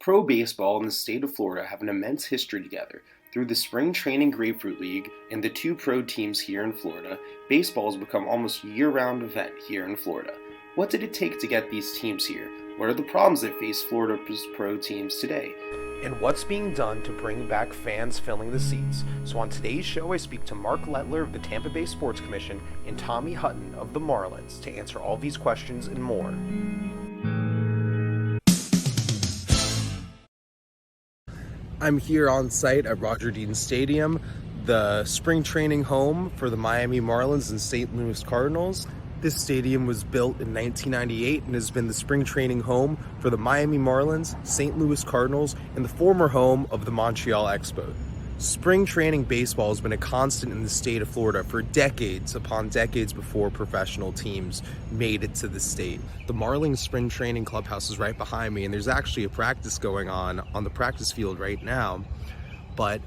Pro baseball and the state of Florida have an immense history together. Through the Spring Training Grapefruit League and the two pro teams here in Florida, baseball has become almost a year-round event here in Florida. What did it take to get these teams here? What are the problems that face Florida's pro teams today? And what's being done to bring back fans filling the seats? So on today's show, I speak to Mark Lettler of the Tampa Bay Sports Commission and Tommy Hutton of the Marlins to answer all these questions and more. I'm here on site at Roger Dean Stadium, the spring training home for the Miami Marlins and St. Louis Cardinals. This stadium was built in 1998 and has been the spring training home for the Miami Marlins, St. Louis Cardinals, and the former home of the Montreal Expos. Spring training baseball has been a constant in the state of Florida for decades upon decades before professional teams made it to the state. The Marlins spring training clubhouse is right behind me, and there's actually a practice going on the practice field right now. But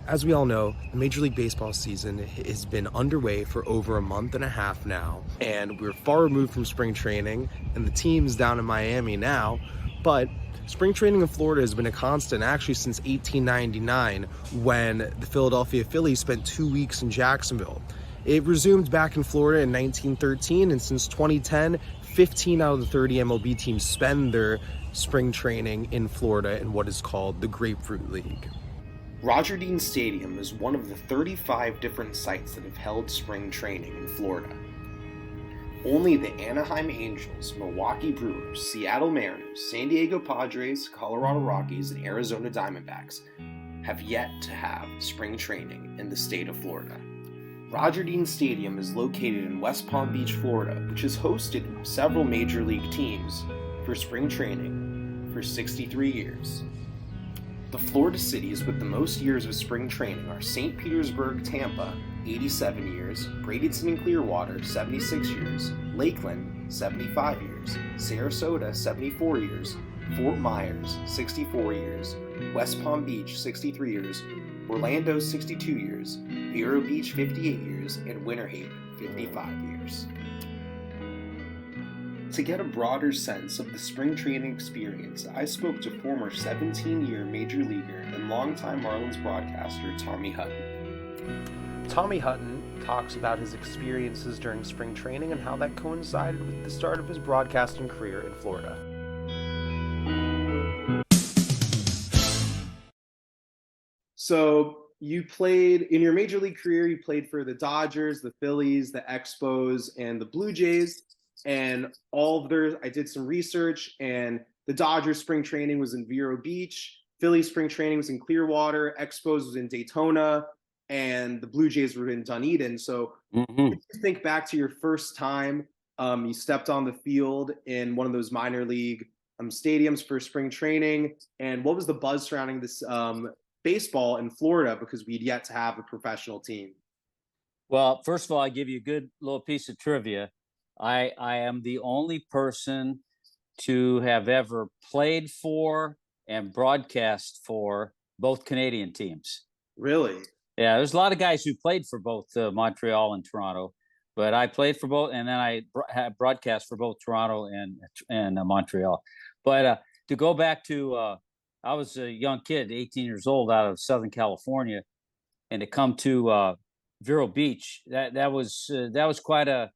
as we all know, the Major League Baseball season has been underway for over a month and a half now, and we're far removed from spring training, and the team's down in Miami now, but spring training in Florida has been a constant actually since 1899 when the Philadelphia Phillies spent 2 weeks in Jacksonville. It resumed back in Florida in 1913, and since 2010, 15 out of the 30 MLB teams spend their spring training in Florida in what is called the Grapefruit League. Roger Dean Stadium is one of the 35 different sites that have held spring training in Florida. Only the Anaheim Angels, Milwaukee Brewers, Seattle Mariners, San Diego Padres, Colorado Rockies, and Arizona Diamondbacks have yet to have spring training in the state of Florida. Roger Dean Stadium is located in West Palm Beach, Florida, which has hosted several major league teams for spring training for 63 years. The Florida cities with the most years of spring training are St. Petersburg, Tampa, 87 years, Bradenton and Clearwater, 76 years, Lakeland, 75 years, Sarasota, 74 years, Fort Myers, 64 years, West Palm Beach, 63 years, Orlando, 62 years, Vero Beach, 58 years, and Winter Haven, 55 years. To get a broader sense of the spring training experience, I spoke to former 17-year Major Leaguer and longtime Marlins broadcaster Tommy Hutton. Tommy Hutton talks about his experiences during spring training and how that coincided with the start of his broadcasting career in Florida. So you played, in your Major League career, you played for the Dodgers, the Phillies, the Expos, and the Blue Jays. And all of theirs, I did some research, and the Dodgers spring training was in Vero Beach, Phillies spring training was in Clearwater, Expos was in Daytona, and the Blue Jays were in Dunedin. So think back to your first time you stepped on the field in one of those minor league stadiums for spring training, and what was the buzz surrounding this baseball in Florida, because we'd yet to have a professional team? Well, first of all, I give you a good little piece of trivia. I am the only person to have ever played for and broadcast for both Canadian teams. Really? Yeah, there's a lot of guys who played for both Montreal and Toronto, but I played for both, and then I broadcast for both Toronto and Montreal. But to go back to, I was a young kid, 18 years old, out of Southern California, and to come to Vero Beach, that was quite a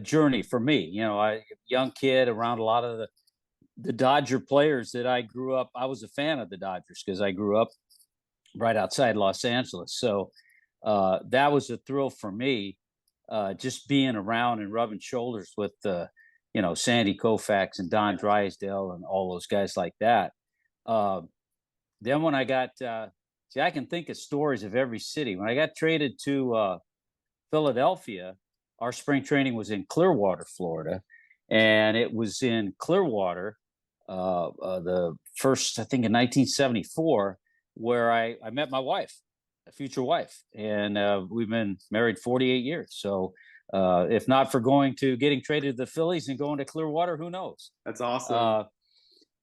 journey for me. You know, a young kid around a lot of the Dodger players that I grew up. I was a fan of the Dodgers because I grew up right outside Los Angeles. So that was a thrill for me, just being around and rubbing shoulders with Sandy Koufax and Don Drysdale and all those guys like that. Then when I got I can think of stories of every city. When I got traded to Philadelphia, our spring training was in Clearwater, Florida, and it was in Clearwater, the first, I think, in 1974, where I met my wife, a future wife, and we've been married 48 years. So if not for getting traded to the Phillies and going to Clearwater, who knows? That's awesome.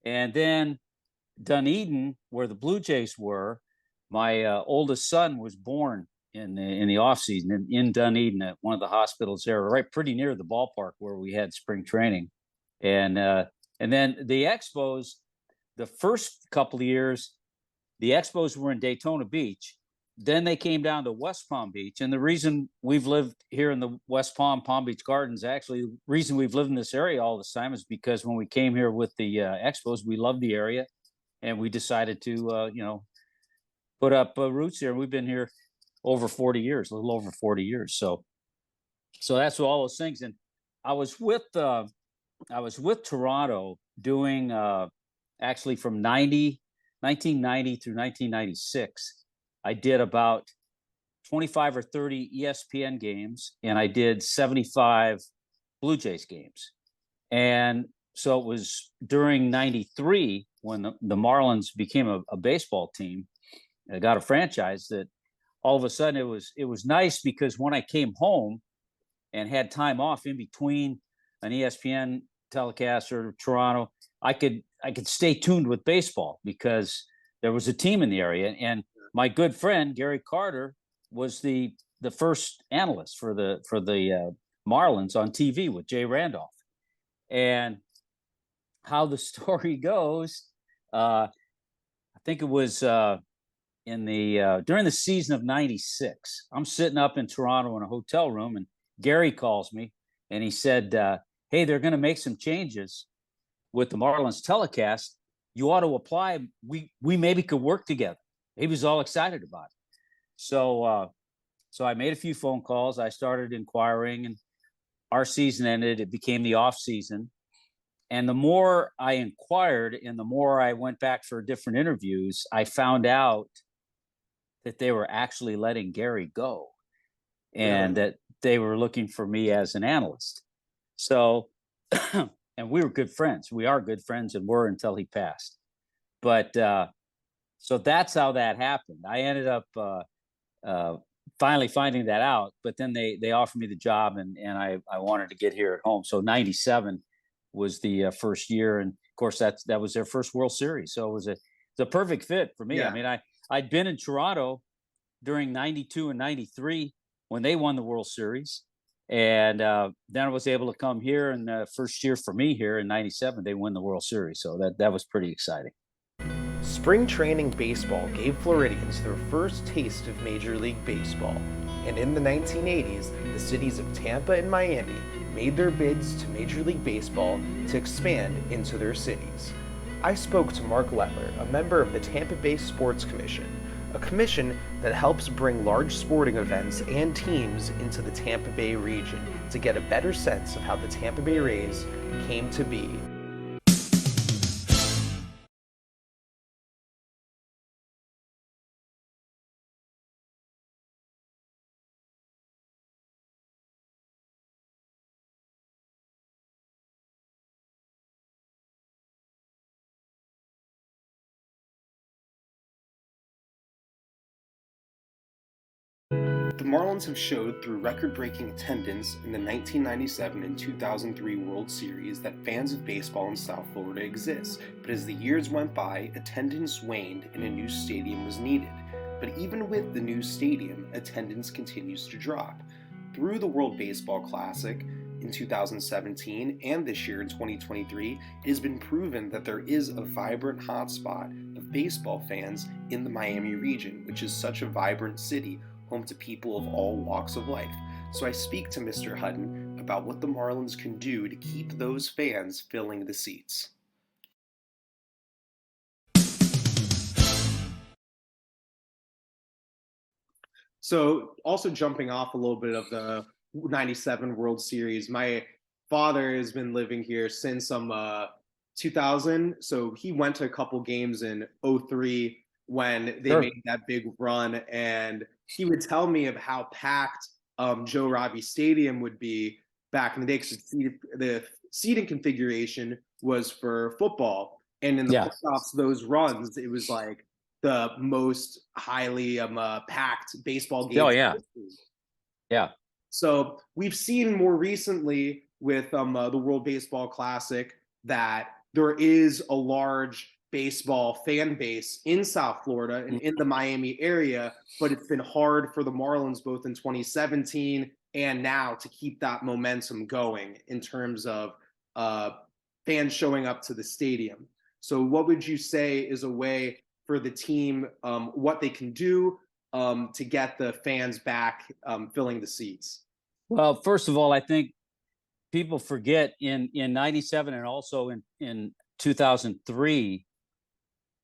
And then Dunedin, where the Blue Jays were, my oldest son was born in the off season in Dunedin at one of the hospitals there, right pretty near the ballpark where we had spring training. And then the Expos, the first couple of years, the Expos were in Daytona Beach. Then they came down to West Palm Beach. And the reason we've lived here in the West Palm, Palm Beach Gardens, actually, the reason we've lived in this area all this time is because when we came here with the Expos, we loved the area and we decided to, put up roots here. We've been here over 40 years, a little over 40 years. So that's all those things. And I was with Toronto doing actually from 1990 through 1996. I did about 25 or 30 ESPN games, and I did 75 Blue Jays games. And so it was during 93 when the Marlins became a baseball team, I got a franchise, that all of a sudden it was nice because when I came home and had time off in between an ESPN telecast or Toronto, I could stay tuned with baseball because there was a team in the area. And my good friend Gary Carter was the first analyst for the Marlins on TV with Jay Randolph. And how the story goes, I think it was in the during the season of 96. I'm sitting up in Toronto in a hotel room, and Gary calls me and he said, hey, they're going to make some changes with the Marlins telecast. You ought to apply. We maybe could work together. He was all excited about it. So I made a few phone calls. I started inquiring, and our season ended. It became the off season. And the more I inquired and the more I went back for different interviews, I found out that they were actually letting Gary go, and that they were looking for me as an analyst. So, and we were good friends. We are good friends and were until he passed. But so that's how that happened. I ended up finally finding that out, but then they offered me the job, and I wanted to get here at home. So 97 was the first year. And of course that was their first World Series. So it was a perfect fit for me. Yeah. I mean, I'd been in Toronto during 92 and 93 when they won the World Series. And then I was able to come here, and the first year for me here in 97, they won the World Series. So that was pretty exciting. Spring training baseball gave Floridians their first taste of Major League Baseball. And in the 1980s, the cities of Tampa and Miami made their bids to Major League Baseball to expand into their cities. I spoke to Mark Lettler, a member of the Tampa Bay Sports Commission, a commission that helps bring large sporting events and teams into the Tampa Bay region to get a better sense of how the Tampa Bay Rays came to be. The Marlins have showed through record-breaking attendance in the 1997 and 2003 World Series that fans of baseball in South Florida exist, but as the years went by, attendance waned and a new stadium was needed. But even with the new stadium, attendance continues to drop. Through the World Baseball Classic in 2017 and this year in 2023, it has been proven that there is a vibrant hotspot of baseball fans in the Miami region, which is such a vibrant city, home to people of all walks of life. So I speak to Mr. Hutton about what the Marlins can do to keep those fans filling the seats. So also jumping off a little bit of the 97 World Series, my father has been living here since 2000. So he went to a couple games in 03 when they made that big run, and he would tell me of how packed Joe Robbie Stadium would be back in the day, because the seating configuration was for football, and in the playoffs, those runs, it was like the most highly packed baseball game. Oh yeah, yeah. So we've seen more recently with the World Baseball Classic that there is a large baseball fan base in South Florida and in the Miami area, but it's been hard for the Marlins both in 2017 and now to keep that momentum going in terms of fans showing up to the stadium. So what would you say is a way for the team, what they can do to get the fans back filling the seats? Well, first of all, I think people forget in 97 and also in 2003,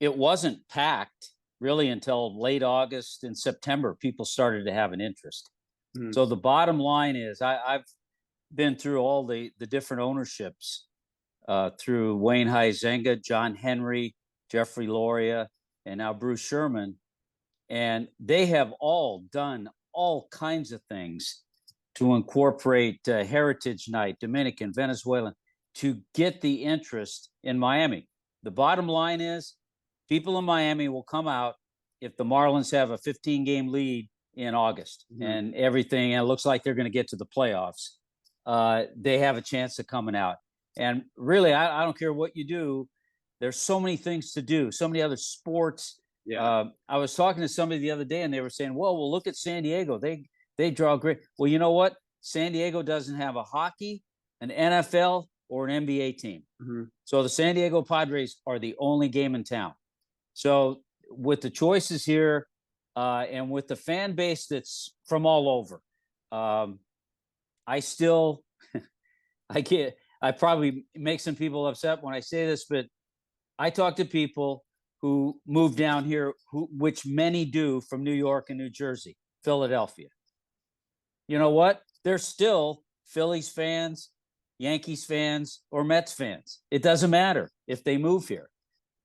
it wasn't packed really until late August and September. People started to have an interest. Mm-hmm. So the bottom line is I've been through all the different ownerships through Wayne Huizenga, John Henry, Jeffrey Loria, and now Bruce Sherman. And they have all done all kinds of things to incorporate Heritage Night, Dominican, Venezuelan, to get the interest in Miami. The bottom line is people in Miami will come out if the Marlins have a 15-game lead in August and everything, and it looks like they're going to get to the playoffs. They have a chance of coming out. And really, I don't care what you do. There's so many things to do, so many other sports. Yeah. I was talking to somebody the other day, and they were saying, well, look at San Diego. They draw great. Well, you know what? San Diego doesn't have a hockey, an NFL, or an NBA team. So the San Diego Padres are the only game in town. So with the choices here and with the fan base that's from all over, I still, I probably make some people upset when I say this, but I talk to people who moved down here, which many do, from New York and New Jersey, Philadelphia. You know what? They're still Phillies fans, Yankees fans, or Mets fans. It doesn't matter if they move here.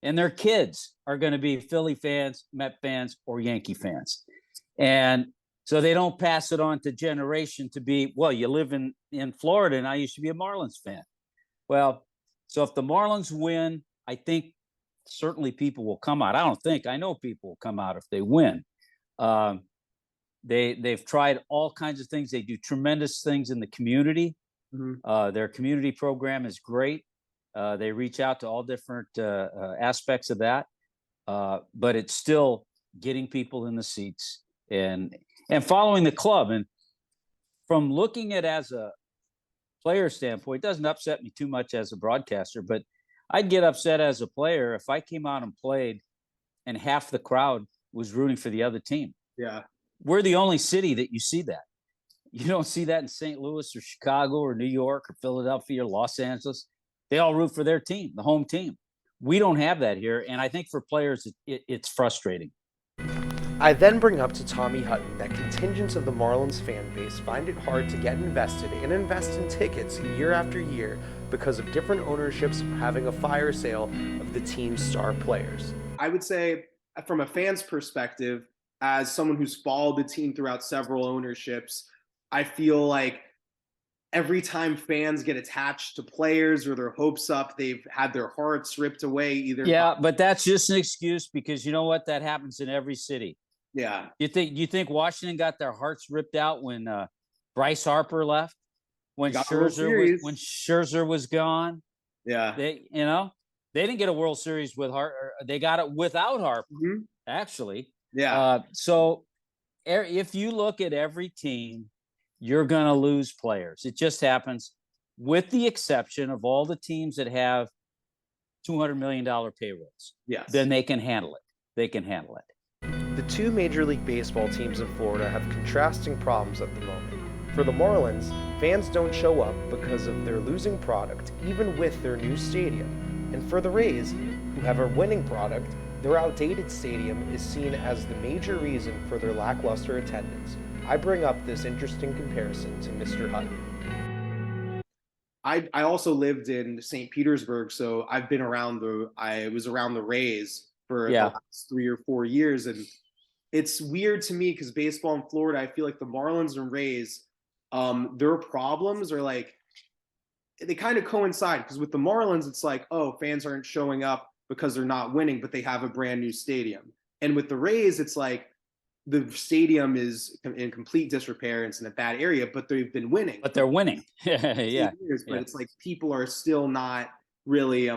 And their kids are going to be Philly fans, Met fans, or Yankee fans. And so they don't pass it on to generation to be, well, you live in Florida and I used to be a Marlins fan. Well, so if the Marlins win, I think certainly people will come out. I know people will come out if they win. They've tried all kinds of things. They do tremendous things in the community. Their community program is great. They reach out to all different aspects of that, but it's still getting people in the seats and following the club. And from looking at it as a player standpoint, it doesn't upset me too much as a broadcaster, but I'd get upset as a player if I came out and played and half the crowd was rooting for the other team. Yeah. We're the only city that you see that. You don't see that in St. Louis or Chicago or New York or Philadelphia or Los Angeles. They all root for their team, the home team. We don't have that here, and I think for players, it's frustrating. I then bring up to Tommy Hutton that contingents of the Marlins fan base find it hard to get invested and invest in tickets year after year because of different ownerships having a fire sale of the team's star players. I would say, from a fan's perspective, as someone who's followed the team throughout several ownerships, I feel like every time fans get attached to players or their hopes up, they've had their hearts ripped away either. Yeah, but that's just an excuse because you know what? That happens in every city. Yeah. You think Washington got their hearts ripped out when Bryce Harper left? When Scherzer was gone? Yeah. They didn't get a World Series with Harper. They got it without Harper, actually. Yeah. So if you look at every team, you're going to lose players. It just happens, with the exception of all the teams that have $200 million payrolls. Yes. Then they can handle it. The two Major League Baseball teams in Florida have contrasting problems at the moment. For the Marlins, fans don't show up because of their losing product, even with their new stadium. And for the Rays, who have a winning product, their outdated stadium is seen as the major reason for their lackluster attendance. I bring up this interesting comparison to Mr. Hutton. I also lived in St. Petersburg, so I've been around I was around the Rays for the last 3 or 4 years, and it's weird to me because baseball in Florida, I feel like the Marlins and Rays, their problems are like, they kind of coincide, because with the Marlins, it's like, oh, fans aren't showing up because they're not winning, but they have a brand new stadium. And with the Rays, it's like the stadium is in complete disrepair. It's in a bad area, but they've been winning. But they're winning. Yeah. But it's like people are still not really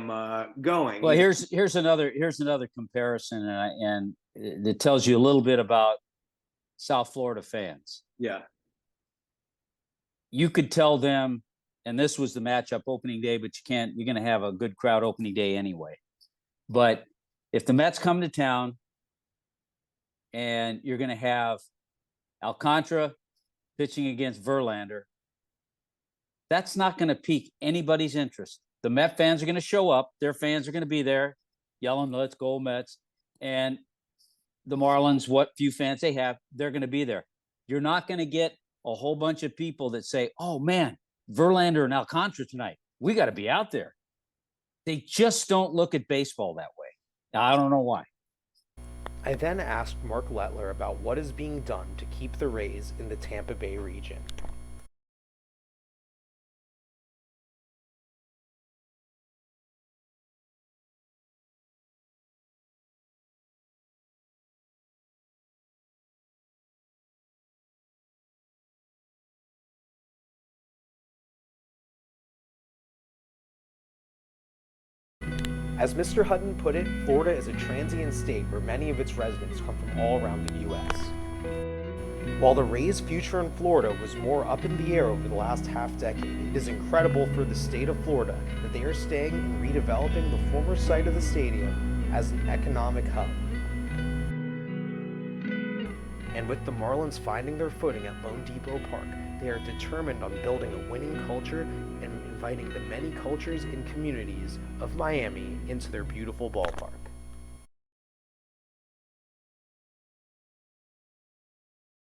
going. Well, here's another comparison, and it tells you a little bit about South Florida fans. Yeah. You could tell them, and this was the matchup opening day, but you're going to have a good crowd opening day anyway. But if the Mets come to town and you're going to have Alcantara pitching against Verlander, that's not going to pique anybody's interest. The Met fans are going to show up. Their fans are going to be there yelling, "Let's go Mets." And the Marlins, what few fans they have, they're going to be there. You're not going to get a whole bunch of people that say, "Oh man, Verlander and Alcantara tonight. We got to be out there." They just don't look at baseball that way. Now, I don't know why. I then asked Mark Lettler about what is being done to keep the Rays in the Tampa Bay region. As Mr. Hutton put it, Florida is a transient state where many of its residents come from all around the U.S. While the Rays' future in Florida was more up in the air over the last half-decade, it is incredible for the state of Florida that they are staying and redeveloping the former site of the stadium as an economic hub. And with the Marlins finding their footing at Lone Depot Park, they are determined on building a winning culture and inviting the many cultures and communities of Miami into their beautiful ballpark.